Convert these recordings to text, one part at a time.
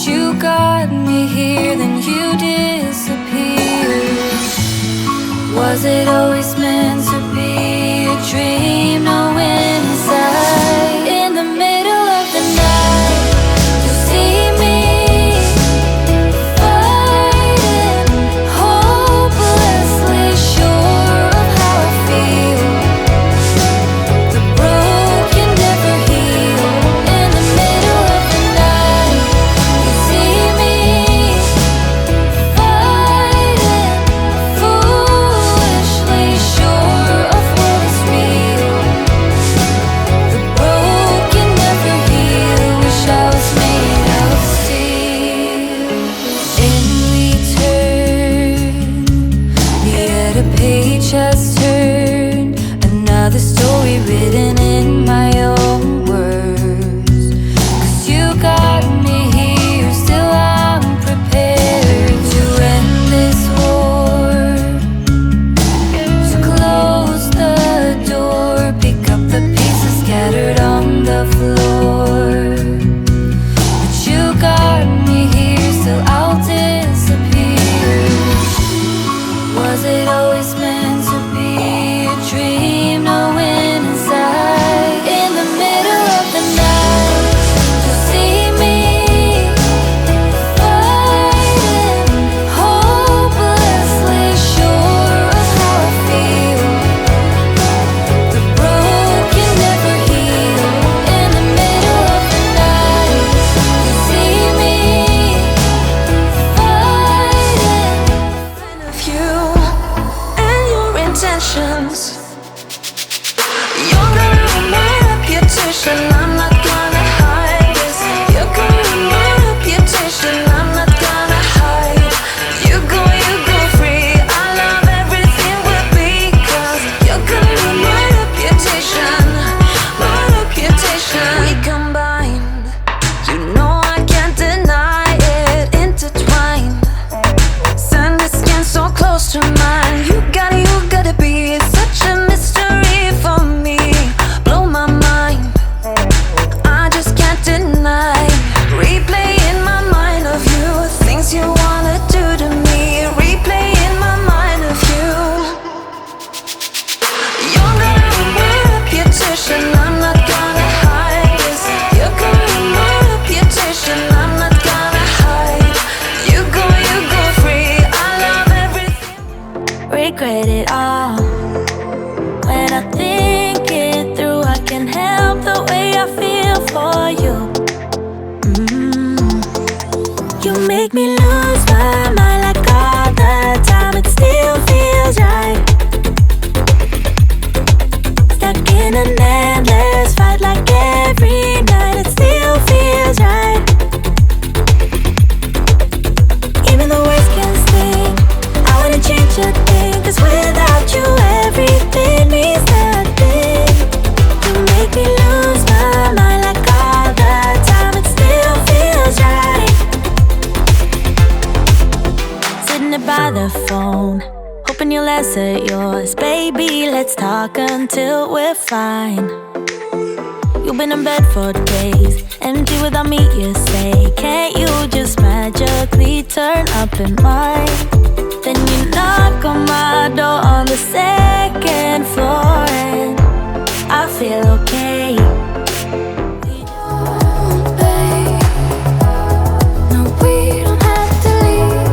you got me here, then you disappeared. Was it always meant to be a dream? Knowing inside, in the middle of the night, you see me fighting, hopelessly sure of how I feel. The broken never heal. In the middle of the night, you see me fighting, foolishly sure of what is real. The broken never heal. Wish I was made out of steel. In return, the other page has turned, another story written in my own words. 'Cause you got me here, still I'm prepared to end this war. So close the door, pick up the pieces scattered on the floor. But you got me here, still I'll disappear. Was it always meant to be a dream? Knowing inside, in the middle of the night, you see me fighting, hopelessly sure of how I feel. The broken never heal. In the middle of the night, you see me fighting. Of you and your intentions, you're gonna ruin my reputation. I'm not gonna hide this. You're gonna ruin my reputation. I'm not gonna hide. You go free. I love everything we're because you're gonna ruin my reputation. My reputation. We combined. You know I can't deny it. Intertwined. Send the skin so close to mine. You gotta be such a mystery for me. Blow my mind. I just can't deny. Replay in my mind of you. Things you wanna do to me. Replay in my mind of you. You're gonna ruin my reputation. I'm not gonna hide this. You're gonna ruin my reputation. I'm not gonna hide. You go free. I love everything. Regret it all. When I think it through, I can't help the way I feel for you. You make me lose my mind like all the time. It still feels right. Stuck in an endless fight like every night. It still feels right. Even the worst can sting. I wanna change a thing, 'cause without you everything means nothing. You make me lose my mind like all the time. It still feels right. Sitting there by the phone, hoping you'll answer yours. Baby, let's talk until we're fine. You've been in bed for days, empty without me, you say. Can't you just magically turn up in mine? Then you knock on my door on the second floor, and I feel okay. Babe, no, we don't have to leave.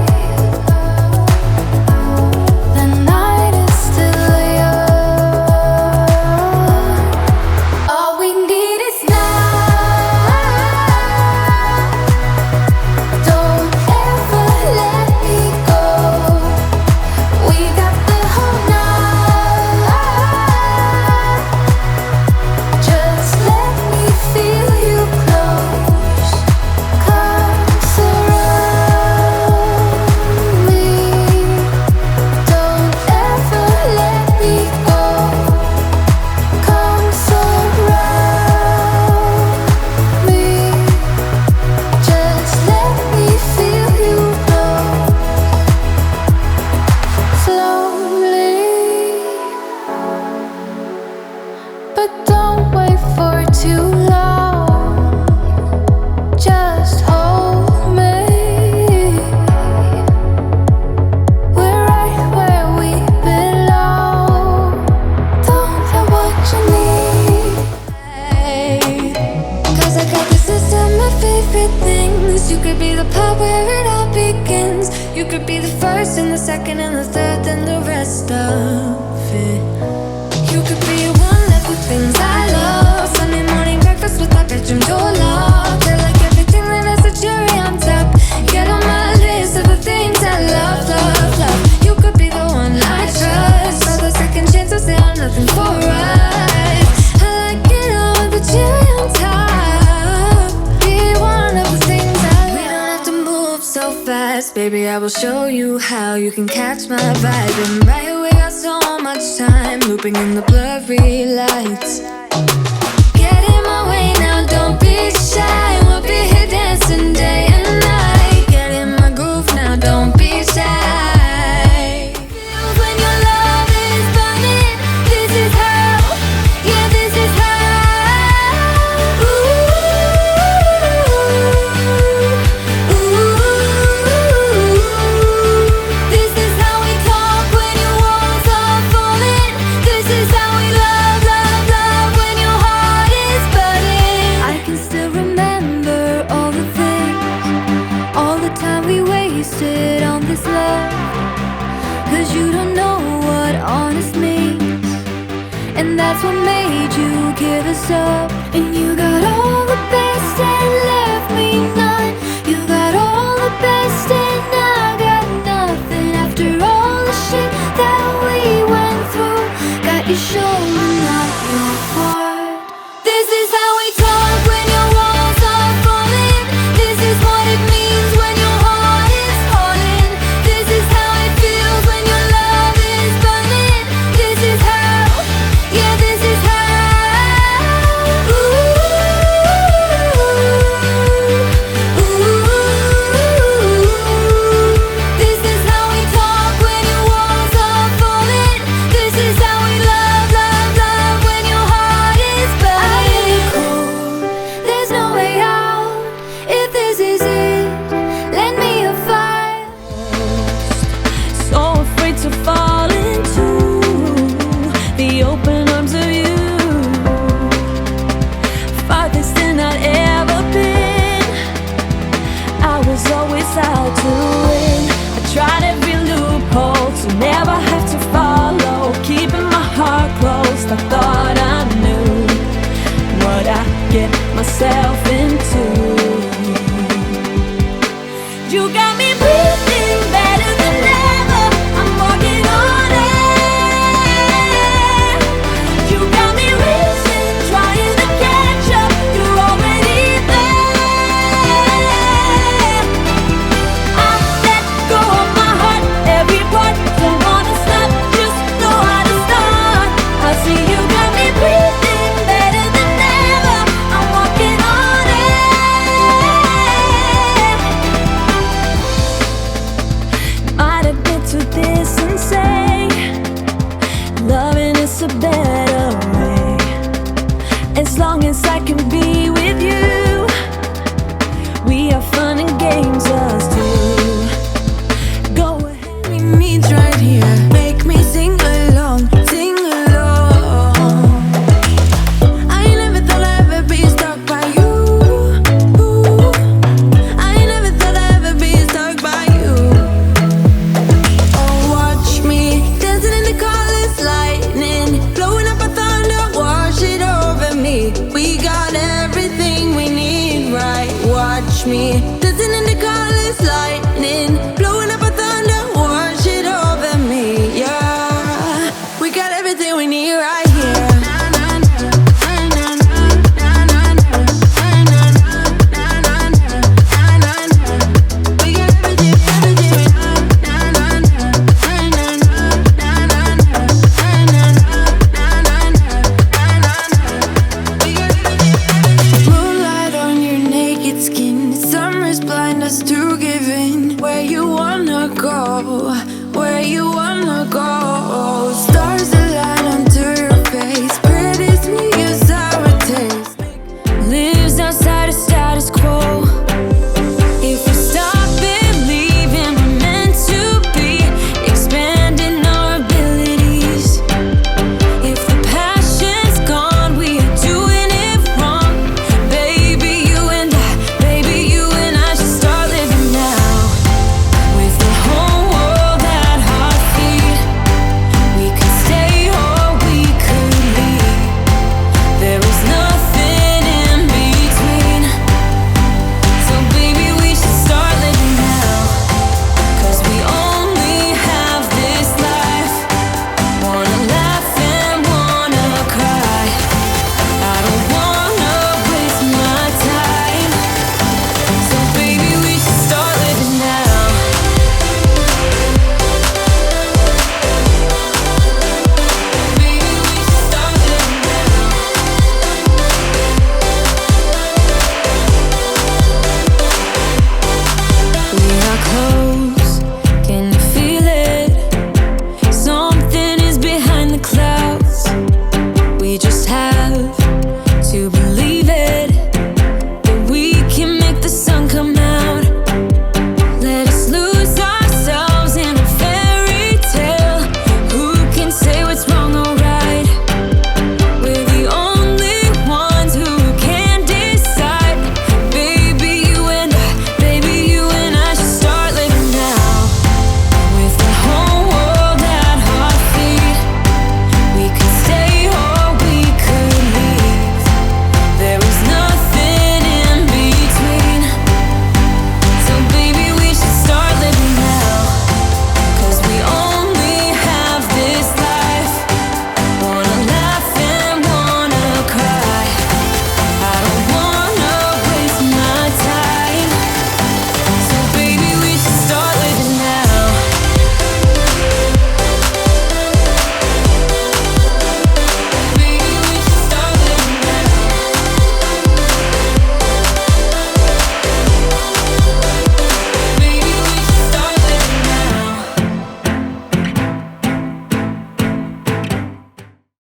The night is still young. All we need is now. Don't ever let me go. We got the whole night. Just let me feel you close. Come surround me. Don't ever let me go. Come surround me. Just let me feel you close. Slowly, but don't wait for too long. Just hold me. favorite things. You could be the part where it all begins. You could be the first and the second and the third and the rest of it. You could be one of the things I love. Sunday morning breakfast with our bedroom door locked. They're like everything that has a cherry on top. Get on my list of the things I love, love, love. You could be the one I trust. All the second chances, they are nothing for us. I like it all with the cherry on top. Be one of the things I love. We don't have to move so fast, baby, I will show you how you can catch my vibe. And right away, got so much time looping in the blurry lights. Get in my way now, don't be shy. We'll be here dancing day and night. Get in my groove now, don't be shy. Feels when your love is burning. This is how, yeah, this is how. Ooh, ooh. This is how we talk when your walls are falling. This is how we love, love, love when your heart is burning. I can still remember all the things, all the time we wasted on this love. 'Cause you don't know what honest means, and that's what made you give us up. And you got all the best and left me none. You got all the best and I got nothing. After all the shit that we went through, got your shoulder, not your heart. This is how we talk when your walls are falling. This is what it means when your heart is falling. This is how it feels when your love is burning. This is how, yeah, this is how. Ooh, ooh. This is how we talk when your walls are falling. This is how we love, love, love when your heart is burning. Cold, there's no way out. If this is it, lend me a fire. So afraid to fall into the open arms of you. Farthest than I'd ever been. I was always out to win. I tried every loophole to never have to follow. Keeping my heart closed, I thought I knew what I get myself into. You got me breathing better than ever. I'm walking on air. You got me racing, trying to catch up. You're already there. I let go of my heart, every part. Don't wanna stop, just know how to start. I see you got me breathing better than ever. I'm walking on air. Might admit to this and say, loving is a better way. As long as I can be with you, we have fun and games, us two. Go ahead. We meet right here. Make me sing along, sing along. I never thought I'd ever be stuck by you. I never thought I'd ever be stuck by you. Oh, watch me dancing in the colors, lightning, blowing up a thunder, wash it over me. We got everything we need, right? Watch me dancing in the colors, lightning, blowing up a thunder, wash it over me. Yeah, we got everything we need right here. We got everything, everything. Moonlight on your naked skin, summer's blind us to giving. Where you wanna go, where you wanna go.